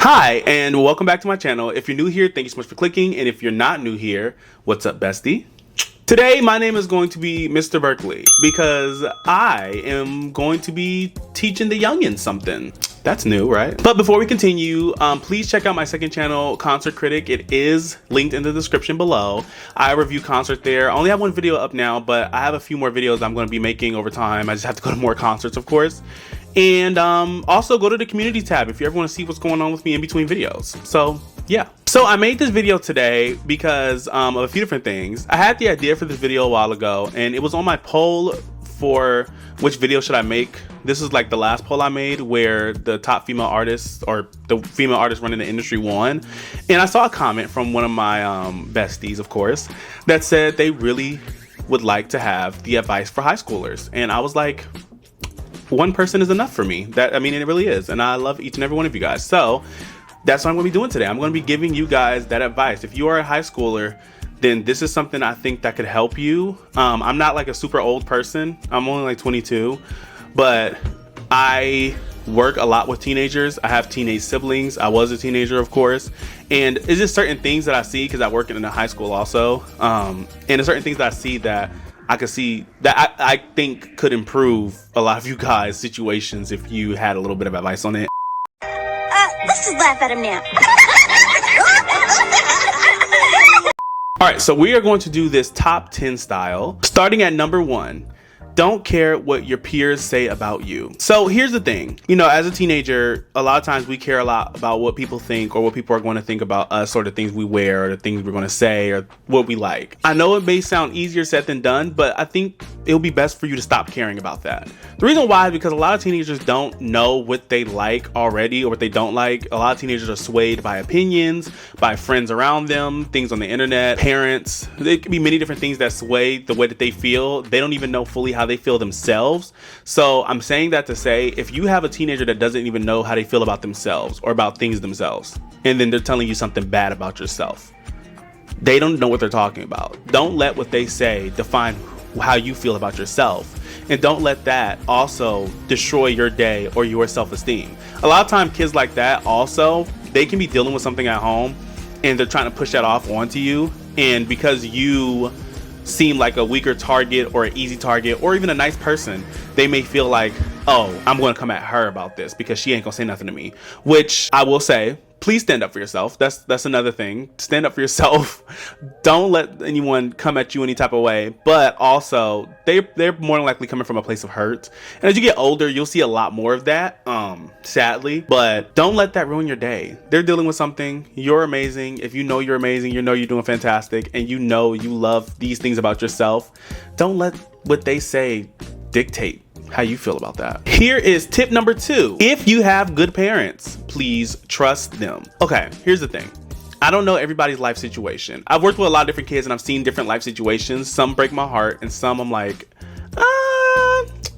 Hi, and welcome back to my channel. If you're new here, thank you so much for clicking. And if you're not new here, what's up, bestie? Today, my name is going to be Mr. Berkeley because I am going to be teaching the youngins something. That's new, right? But before we continue, please check out my second channel, Concert Critic. It is linked in the description below. I review concert there. I only have one video up now, but I have a few more videos I'm going to be making over time. I just have to go to more concerts, of course. And also go to the community tab if you ever want to see what's going on with me in between videos. So yeah. So I made this video today because of a few different things. I had the idea for this video a while ago, and it was on my poll for which video should I make. This is like the last poll I made where the top female artists or the female artists running the industry won. And I saw a comment from one of my besties, of course, that said they really would like to have the advice for high schoolers. And I was like, one person is enough for me. I mean, it really is. And I love each and every one of you guys. So that's what I'm going to be doing today. I'm going to be giving you guys that advice. If you are a high schooler, then this is something I think that could help you. I'm not like a super old person. I'm only like 22, but I work a lot with teenagers. I have teenage siblings. I was a teenager, of course. And it's just certain things that I see because I work in a high school also. And there's certain things that I see that I could see that I think could improve a lot of you guys' situations if you had a little bit of advice on it. Let's just laugh at him now. All right, so we are going to do this top 10 style, starting at number 1. Don't care what your peers say about you. So here's the thing, you know, as a teenager, a lot of times we care a lot about what people think or what people are going to think about us or the things we wear or the things we're going to say or what we like. I know it may sound easier said than done, but I think it'll be best for you to stop caring about that. The reason why is because a lot of teenagers don't know what they like already or what they don't like. A lot of teenagers are swayed by opinions, by friends around them, things on the internet, parents. There could be many different things that sway the way that they feel. They don't even know fully how they feel themselves. So I'm saying that to say, if you have a teenager that doesn't even know how they feel about themselves or about things themselves, and then they're telling you something bad about yourself, they don't know what they're talking about. Don't let what they say define how you feel about yourself. And don't let that also destroy your day or your self-esteem. A lot of times kids like that also, they can be dealing with something at home and they're trying to push that off onto you. And because you seem like a weaker target or an easy target or even a nice person, they may feel like, oh, I'm going to come at her about this because she ain't gonna say nothing to me. Which I will say, please stand up for yourself. That's another thing. Stand up for yourself. Don't let anyone come at you any type of way. But also, they're more than likely coming from a place of hurt. And as you get older, you'll see a lot more of that, sadly. But don't let that ruin your day. They're dealing with something. You're amazing. If you know you're amazing, you know you're doing fantastic, and you know you love these things about yourself, don't let what they say dictate how you feel about that. Here is tip number 2. If you have good parents, please trust them. Okay, here's the thing. I don't know everybody's life situation. I've worked with a lot of different kids and I've seen different life situations. Some break my heart and some I'm like,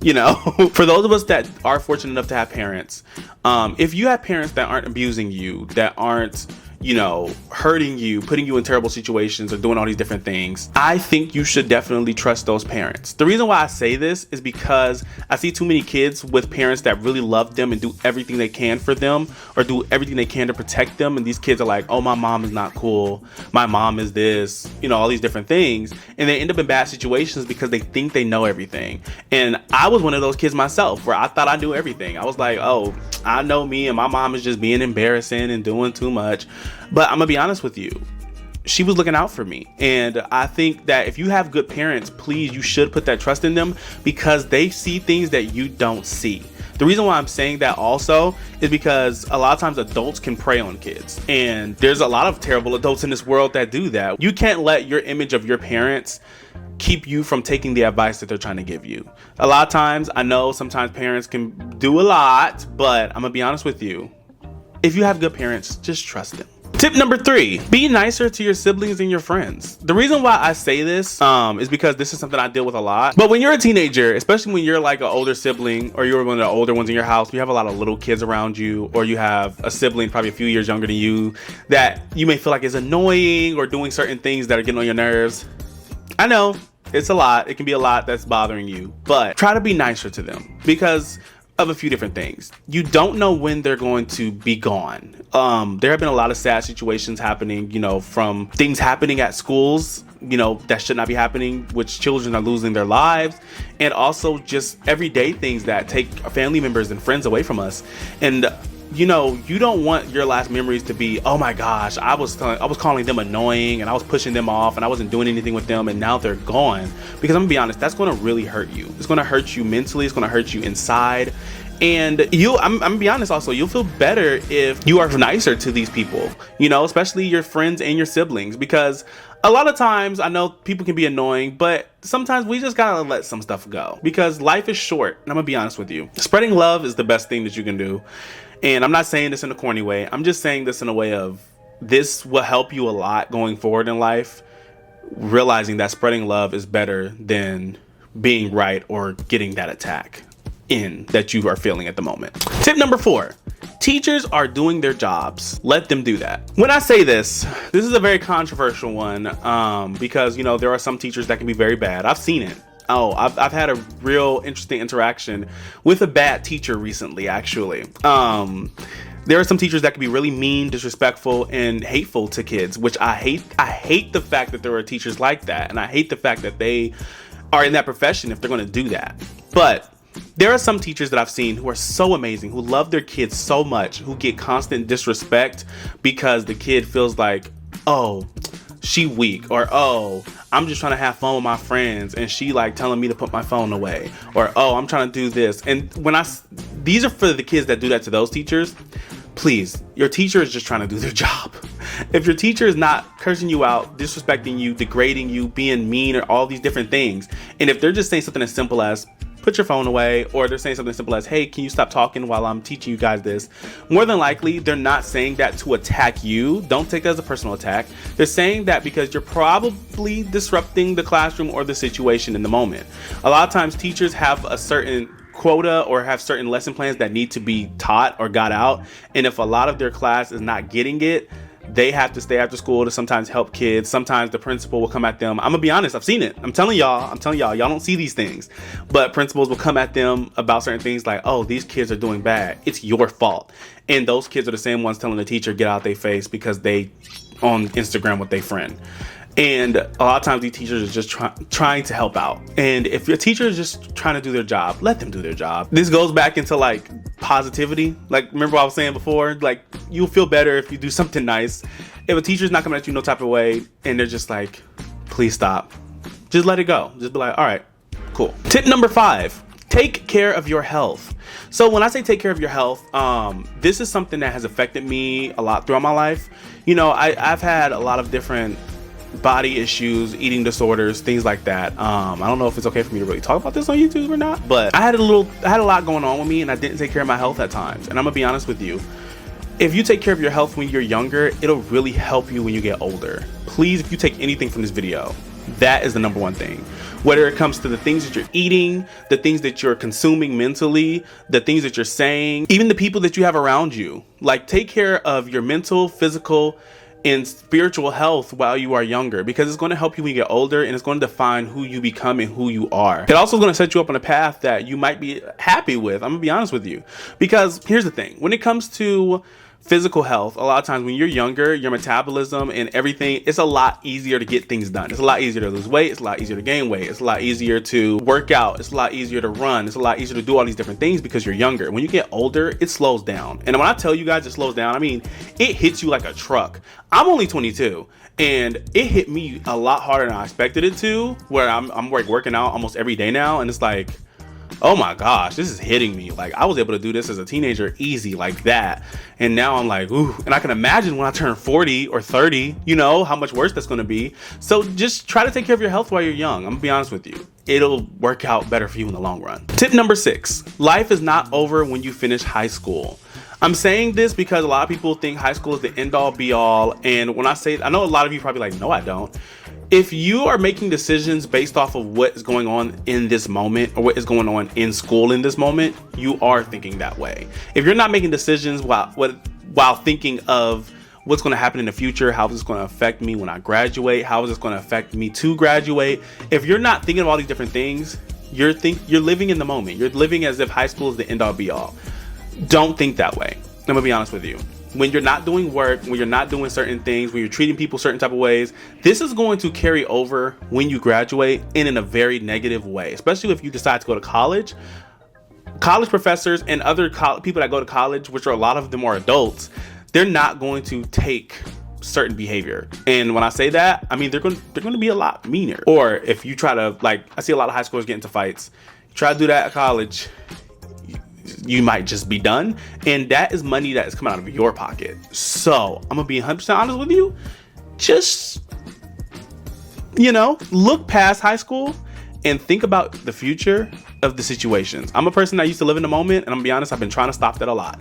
you know. For those of us that are fortunate enough to have parents, if you have parents that aren't abusing you, that aren't, you know, hurting you, putting you in terrible situations or doing all these different things, I think you should definitely trust those parents. The reason why I say this is because I see too many kids with parents that really love them and do everything they can for them or do everything they can to protect them. And these kids are like, oh, my mom is not cool. My mom is this, you know, all these different things. And they end up in bad situations because they think they know everything. And I was one of those kids myself where I thought I knew everything. I was like, oh, I know me and my mom is just being embarrassing and doing too much. But I'm gonna be honest with you, she was looking out for me. And I think that if you have good parents, please, you should put that trust in them because they see things that you don't see. The reason why I'm saying that also is because a lot of times adults can prey on kids. And there's a lot of terrible adults in this world that do that. You can't let your image of your parents keep you from taking the advice that they're trying to give you. A lot of times, I know sometimes parents can do a lot, but I'm gonna be honest with you. If you have good parents, just trust them. Tip number 3, be nicer to your siblings and your friends. The reason why I say this is because this is something I deal with a lot. But when you're a teenager, especially when you're like an older sibling or you're one of the older ones in your house, you have a lot of little kids around you, or you have a sibling probably a few years younger than you that you may feel like is annoying or doing certain things that are getting on your nerves. I know it's a lot. It can be a lot that's bothering you, but try to be nicer to them because of a few different things. You don't know when they're going to be gone. There have been a lot of sad situations happening, from things happening at schools, that should not be happening, which children are losing their lives, and also just everyday things that take family members and friends away from us. And you don't want your last memories to be, oh my gosh, I was calling them annoying and I was pushing them off and I wasn't doing anything with them and now they're gone. Because I'm gonna be honest, that's gonna really hurt you. It's gonna hurt you mentally, it's gonna hurt you inside. And I'm gonna be honest also, you'll feel better if you are nicer to these people, especially your friends and your siblings. Because a lot of times, I know people can be annoying, but sometimes we just gotta let some stuff go. Because life is short, and I'm gonna be honest with you. Spreading love is the best thing that you can do. And I'm not saying this in a corny way. I'm just saying this in a way of, this will help you a lot going forward in life. Realizing that spreading love is better than being right or getting that attack that you are feeling at the moment. Tip number 4. Teachers are doing their jobs. Let them do that. When I say this is a very controversial one, because there are some teachers that can be very bad. I've seen it. I've had a real interesting interaction with a bad teacher recently, actually. There are some teachers that can be really mean, disrespectful, and hateful to kids, which I hate. I hate the fact that there are teachers like that, and I hate the fact that they are in that profession if they're going to do that. But there are some teachers that I've seen who are so amazing, who love their kids so much, who get constant disrespect because the kid feels like, oh, she weak, or oh, I'm just trying to have fun with my friends and she like telling me to put my phone away, or oh, I'm trying to do this. And these are for the kids that do that to those teachers. Please, your teacher is just trying to do their job. If your teacher is not cursing you out, disrespecting you, degrading you, being mean, or all these different things, and if they're just saying something as simple as put your phone away, or they're saying something simple as, hey, can you stop talking while I'm teaching you guys this? More than likely, they're not saying that to attack you. Don't take it as a personal attack. They're saying that because you're probably disrupting the classroom or the situation in the moment. A lot of times teachers have a certain quota or have certain lesson plans that need to be taught or got out. And if a lot of their class is not getting it, they have to stay after school to sometimes help kids. Sometimes the principal will come at them. I'm gonna be honest, I've seen it. I'm telling y'all, y'all don't see these things. But principals will come at them about certain things like, oh, these kids are doing bad. It's your fault. And those kids are the same ones telling the teacher, get out their face because they on Instagram with their friend. And a lot of times these teachers are just trying to help out. And if your teacher is just trying to do their job, let them do their job. This goes back into like positivity. Like, remember what I was saying before? Like, you'll feel better if you do something nice. If a teacher's not coming at you no type of way and they're just like, please stop, just let it go. Just be like, all right, cool. Tip number 5, take care of your health. So when I say take care of your health, this is something that has affected me a lot throughout my life. I've had a lot of different body issues, eating disorders, things like that. I don't know if it's okay for me to really talk about this on YouTube or not, but I had a lot going on with me and I didn't take care of my health at times. And I'm gonna be honest with you, if you take care of your health when you're younger, it'll really help you when you get older. Please, if you take anything from this video, that is the number one thing. Whether it comes to the things that you're eating, the things that you're consuming mentally, the things that you're saying, even the people that you have around you. Like, take care of your mental, physical, and spiritual health while you are younger, because it's going to help you when you get older and it's going to define who you become and who you are. It also is going to set you up on a path that you might be happy with. I'm gonna be honest with you, because here's the thing. When it comes to physical health, a lot of times when you're younger, your metabolism and everything, it's a lot easier to get things done. It's a lot easier to lose weight. It's a lot easier to gain weight. It's a lot easier to work out. It's a lot easier to run. It's a lot easier to do all these different things because you're younger. When you get older, it slows down. And when I tell you guys it slows down, I mean, it hits you like a truck. I'm only 22 and it hit me a lot harder than I expected it to, where I'm like working out almost every day now. And it's like, oh my gosh, this is hitting me. Like, I was able to do this as a teenager easy like that. And now I'm like, ooh, and I can imagine when I turn 40 or 30, how much worse that's going to be. So just try to take care of your health while you're young. I'm gonna be honest with you. It'll work out better for you in the long run. Tip number 6, life is not over when you finish high school. I'm saying this because a lot of people think high school is the end all be all. And when I say it, I know a lot of you probably like, no, I don't. If you are making decisions based off of what is going on in this moment or what is going on in school in this moment, you are thinking that way. If you're not making decisions while thinking of what's going to happen in the future, how is this going to affect me when I graduate, how is this going to affect me to graduate, if you're not thinking of all these different things, You're living in the moment. You're living as if high school is the end all be all. Don't think that way. I'm gonna be honest with you. When you're not doing work, when you're not doing certain things, when you're treating people certain type of ways, this is going to carry over when you graduate and in a very negative way, especially if you decide to go to college. College professors and other people that go to college, which are a lot of them are adults, they're not going to take certain behavior. And when I say that, I mean they're going to be a lot meaner. Or if you try to, like, I see a lot of high schoolers get into fights. You try to do that at college, you might just be done, and that is money that is coming out of your pocket. So I'm gonna be 100% honest with you. Just, look past high school and think about the future of the situations. I'm a person that used to live in the moment, and I'm gonna be honest, I've been trying to stop that a lot.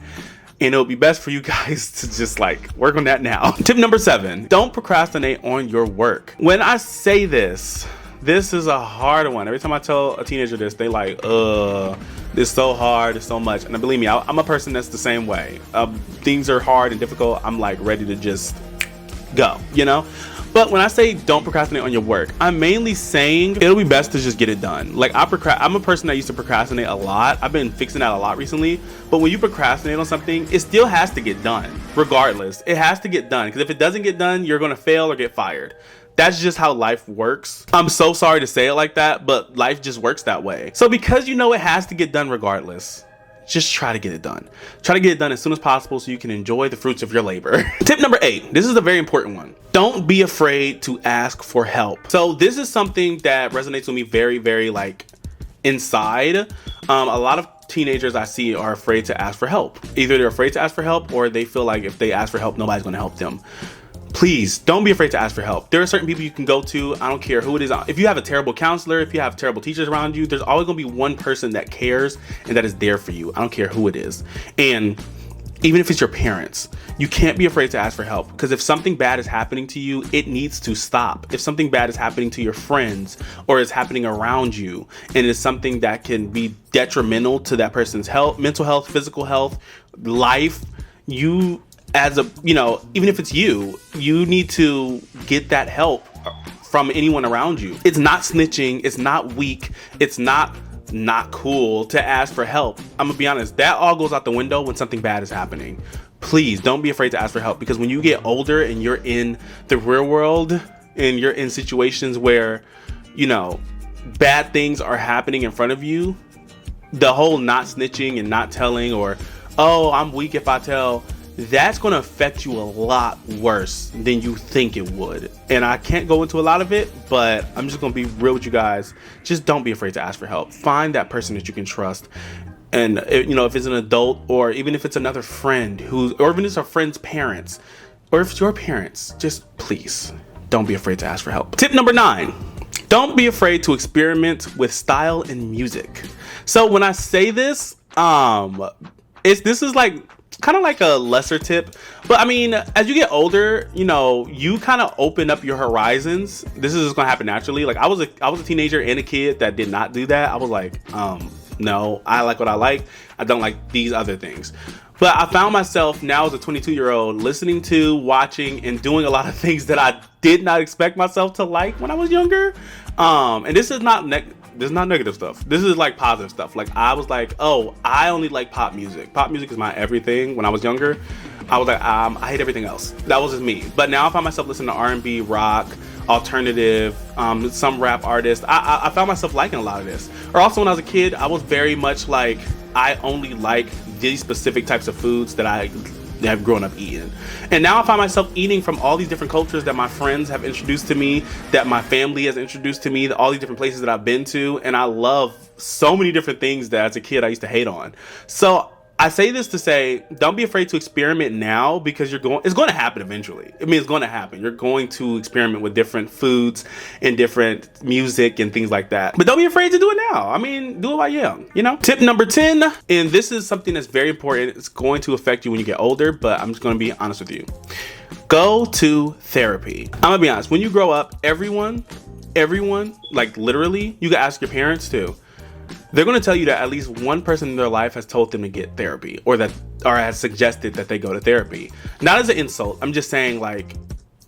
And it'll be best for you guys to just work on that now. Tip number 7, don't procrastinate on your work. When I say this is a hard one. Every time I tell a teenager this, they this is so hard, it's so much. And believe me, I'm a person that's the same way. Things are hard and difficult, I'm ready to just go, But when I say don't procrastinate on your work, I'm mainly saying it'll be best to just get it done. I'm a person that used to procrastinate a lot. I've been fixing that a lot recently. But when you procrastinate on something, it still has to get done. Regardless, it has to get done. Because if it doesn't get done, you're going to fail or get fired. That's just how life works. I'm so sorry to say it like that, but life just works that way. So because it has to get done regardless, just try to get it done. Try to get it done as soon as possible so you can enjoy the fruits of your labor. Tip number 8. This is a very important one. Don't be afraid to ask for help. So this is something that resonates with me very, very inside. A lot of teenagers I see are afraid to ask for help. Either they're afraid to ask for help or they feel like if they ask for help, nobody's going to help them. Please don't be afraid to ask for help. There are certain people you can go to. I don't care who it is. If you have a terrible counselor, if you have terrible teachers around you, there's always going to be one person that cares and that is there for you. I don't care who it is. And even if it's your parents, you can't be afraid to ask for help, because if something bad is happening to you, it needs to stop. If something bad is happening to your friends or is happening around you and it's something that can be detrimental to that person's health, mental health, physical health, life, even if it's you need to get that help from anyone around you. It's not snitching. It's not weak. It's not cool to ask for help. I'm gonna be honest, that all goes out the window when something bad is happening. Please don't be afraid to ask for help, because when you get older and you're in the real world and you're in situations where, bad things are happening in front of you, the whole not snitching and not telling, or, oh, I'm weak if I tell, that's going to affect you a lot worse than you think it would. And I can't go into a lot of it, but I'm just going to be real with you guys. Just don't be afraid to ask for help. Find that person that you can trust. And, if it's an adult, or even if it's another friend or even if it's a friend's parents, or if it's your parents, just please don't be afraid to ask for help. Tip number 9, don't be afraid to experiment with style and music. So when I say this, this is kind of like a lesser tip, but I mean, as you get older, you kind of open up your horizons. This is just gonna happen naturally. I was a teenager and a kid that did not do that. I was like, no, I like what I like. I don't like these other things. But I found myself now as a 22-year-old listening to, watching, and doing a lot of things that I did not expect myself to like when I was younger. And this is not this is not negative stuff. This is positive stuff. I was like, oh, I only like pop music. Pop music is my everything. When I was younger, I was like, I hate everything else. That was just me. But now I find myself listening to R&B, rock, alternative, some rap artists. I found myself liking a lot of this. Or also when I was a kid, I was very much I only like these specific types of foods that I have grown up eating. And now I find myself eating from all these different cultures that my friends have introduced to me, that my family has introduced to me, all these different places that I've been to, and I love so many different things that as a kid I used to hate on. So I say this to say, don't be afraid to experiment now, because it's going to happen eventually. I mean, it's going to happen. You're going to experiment with different foods and different music and things like that. But don't be afraid to do it now. I mean, do it while you're young, Tip number 10, and this is something that's very important. It's going to affect you when you get older, but I'm just going to be honest with you. Go to therapy. I'm going to be honest. When you grow up, everyone, literally, you can ask your parents too. They're going to tell you that at least one person in their life has told them to get therapy, or has suggested that they go to therapy. Not as an insult. I'm just saying,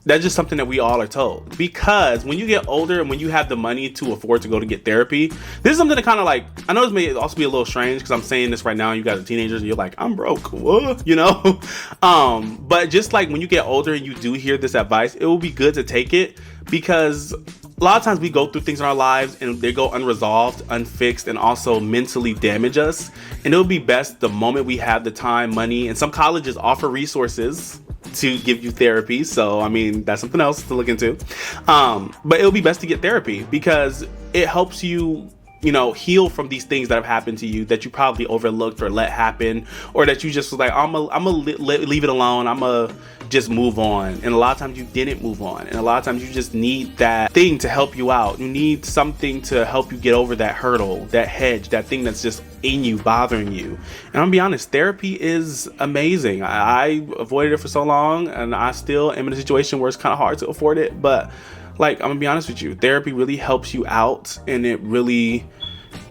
That's just something that we all are told. Because when you get older and when you have the money to afford to go to get therapy, this is something that kind of like, I know this may also be a little strange because I'm saying this right now and you guys are teenagers and you're like, I'm broke, what? You know? But just like when you get older and you do hear this advice, it will be good to take it, because a lot of times we go through things in our lives and they go unresolved, unfixed, and also mentally damage us. And it'll be best the moment we have the time, money, and some colleges offer resources to give you therapy. So, I mean, that's something else to look into. But it'll be best to get therapy because it helps you, you know, heal from these things that have happened to you that you probably overlooked or let happen, or that you just was like, I'm gonna leave it alone. I'm gonna just move on. And a lot of times you didn't move on. And a lot of times you just need that thing to help you out. You need something to help you get over that hurdle, that hedge, that thing that's just in you, bothering you. And I'm gonna be honest, therapy is amazing. I avoided it for so long, and I still am in a situation where it's kind of hard to afford it. But like, I'm gonna be honest with you, therapy really helps you out, and it really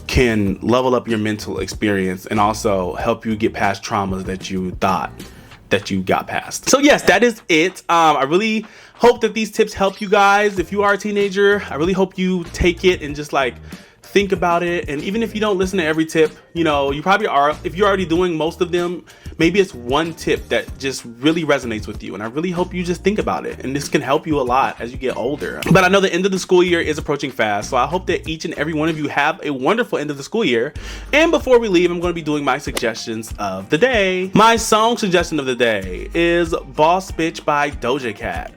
can level up your mental experience and also help you get past traumas that you thought that you got past. So yes, that is it. I really hope that these tips help you guys. If you are a teenager, I really hope you take it and just like think about it. And even if you don't listen to every tip, you know, you probably are, if you're already doing most of them, maybe it's one tip that just really resonates with you. And I really hope you just think about it. And this can help you a lot as you get older. But I know the end of the school year is approaching fast. So I hope that each and every one of you have a wonderful end of the school year. And before we leave, I'm going to be doing my suggestions of the day. My song suggestion of the day is Boss Bitch by Doja Cat.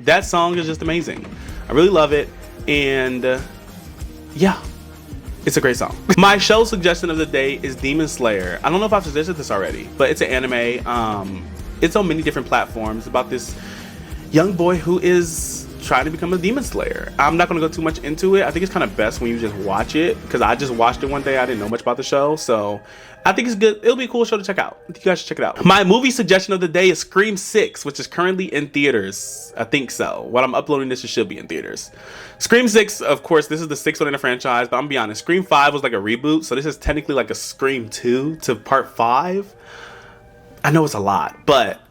That song is just amazing. I really love it. And yeah, it's a great song. My show suggestion of the day is Demon Slayer. I don't know if I've suggested this already, but it's an anime. It's on many different platforms about this young boy who is trying to become a demon slayer. I'm not going to go too much into it. I think it's kind of best when you just watch it, because I just watched it one day. I didn't know much about the show, so I think it's good. It'll be a cool show to check out. I think you guys should check it out. My movie suggestion of the day is Scream 6, which is currently in theaters. I think so. When I'm uploading this, it should be in theaters. Scream 6, of course, this is the 6th one in the franchise, but I'm gonna be honest, Scream 5 was like a reboot, so this is technically like a Scream 2 to part 5. I know it's a lot, but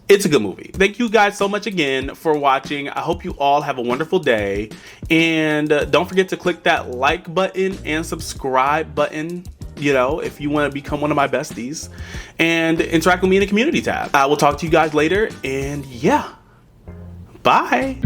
it's a good movie. Thank you guys so much again for watching. I hope you all have a wonderful day. And don't forget to click that like button and subscribe button, you know, if you want to become one of my besties, and interact with me in the community tab. I will talk to you guys later, and yeah, bye.